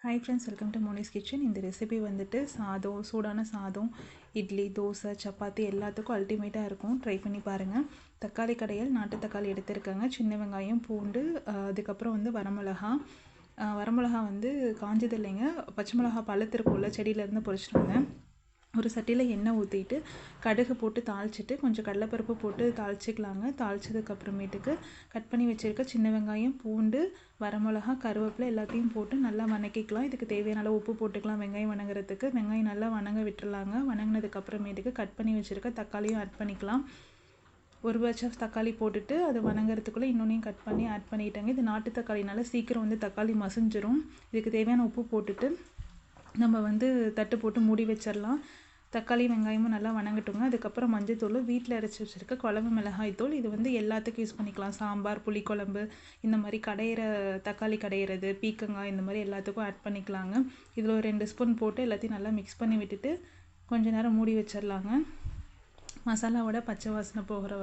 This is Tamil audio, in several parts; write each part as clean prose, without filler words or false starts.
Hi friends, welcome to Monis kitchen. இந்த ரெசிபி வந்துட்டு சாதம், சூடான சாதம், இட்லி, தோசை, சப்பாத்தி எல்லாத்துக்கும் அல்டிமேட்டாக இருக்கும். ட்ரை பண்ணி பாருங்கள். தக்காளி கடையல், நாட்டு தக்காளி எடுத்துருக்கேங்க. சின்ன வெங்காயம், பூண்டு, அதுக்கப்புறம் வந்து வரமிளகா வந்து காஞ்சது இல்லைங்க, பச்சை மிளகா பழுத்திருக்கும்ல, செடியிலேருந்து பொறிச்சிட்டு வந்தேன். ஒரு சட்டியில் எண்ணெய் ஊற்றிட்டு கடுகு போட்டு தாளிச்சிட்டு கொஞ்சம் கடலைப்பருப்பு போட்டு தாளிச்சிக்கலாங்க. தாளிச்சதுக்கப்புறமேட்டுக்கு கட் பண்ணி வச்சுருக்க சின்ன வெங்காயம், பூண்டு, வரமிளகா, கருவேப்பிலை எல்லாத்தையும் போட்டு நல்லா வணக்கிக்கலாம். இதுக்கு தேவையான அளவு உப்பு போட்டுக்கலாம். வெங்காயம் வணங்குறதுக்கு வெங்காயம் நல்லா வணங்க விட்டுறலாங்க. வணங்கினதுக்கப்புறமேட்டுக்கு கட் பண்ணி வச்சுருக்க தக்காளியும் ஆட் பண்ணிக்கலாம். ஒரு பட்ச தக்காளி போட்டுட்டு அது வணங்குறதுக்குள்ளே இன்னொன்றையும் கட் பண்ணி ஆட் பண்ணிட்டாங்க. இது நாட்டு தக்காளினால சீக்கிரம் வந்து தக்காளி மசிஞ்சிரும். இதுக்கு தேவையான உப்பு போட்டுட்டு நம்ம வந்து தட்டு போட்டு மூடி வச்சிடலாம். தக்காளி வெங்காயமும் நல்லா வணங்கட்டுங்க. அதுக்கப்புறம் மஞ்சள்தூள், வீட்டில் அரைச்சி வச்சுருக்க குழம்பு மிளகாய் தூள். இது வந்து எல்லாத்துக்கும் யூஸ் பண்ணிக்கலாம். சாம்பார், புளிக்குழம்பு, இந்த மாதிரி தக்காளி கடையிறது, பீக்கங்காய், இந்த மாதிரி எல்லாத்துக்கும் ஆட் பண்ணிக்கலாங்க. இதில் ஒரு 2 ஸ்பூன் போட்டு எல்லாத்தையும் நல்லா மிக்ஸ் பண்ணி விட்டுட்டு கொஞ்சம் நேரம் மூடி வச்சிடலாங்க. மசாலாவோட பச்சை வாசனை போகிற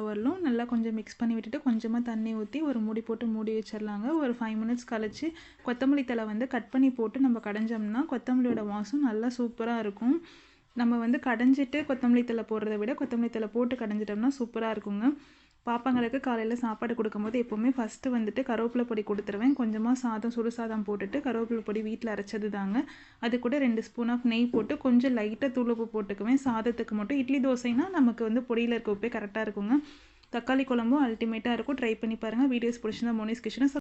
வரலும் நல்லா கொஞ்சம் மிக்ஸ் பண்ணி விட்டுட்டு கொஞ்சமாக தண்ணி ஊற்றி ஒரு மூடி போட்டு மூடி வச்சிடலாங்க. ஒரு 5 மினிட்ஸ் கழிச்சு கொத்தமல்லி தழை வந்து கட் பண்ணி போட்டு நம்ம கடைஞ்சோம்னா கொத்தமல்லியோட வாசம் நல்லா சூப்பராக இருக்கும். நம்ம வந்து கடைஞ்சிட்டு கொத்தமல்லி தழை போடுறத விட கொத்தமல்லி தழை போட்டு கடைஞ்சிட்டோம்னா சூப்பராக இருக்குங்க. பாப்பாங்களுக்கு காலையில் சாப்பாடு கொடுக்கும்போது எப்போவுமே ஃபஸ்ட்டு வந்துட்டு கருவேப்பிலை பொடி கொடுத்துருவேன். கொஞ்சமாக சுடு சாதம் போட்டுட்டு கருவேப்பிலை பொடி வீட்டில் அரைச்சது தாங்க. அது கூட 2 ஸ்பூன் ஆஃப் நெய் போட்டு கொஞ்சம் லைட்டாக தூள் உப்பு போட்டுக்குவேன். சாதத்துக்கு மட்டும். இட்லி தோசைனா நமக்கு வந்து பொடியில் இருக்க உப்பே கரெக்டாக இருக்குங்க. தக்காளி குழம்பும் அல்டிமேட்டாக இருக்கும். ட்ரை பண்ணி பாருங்கள். வீடியோஸ் பிடிச்சிருந்தா மோனிஸ் கிச்சனை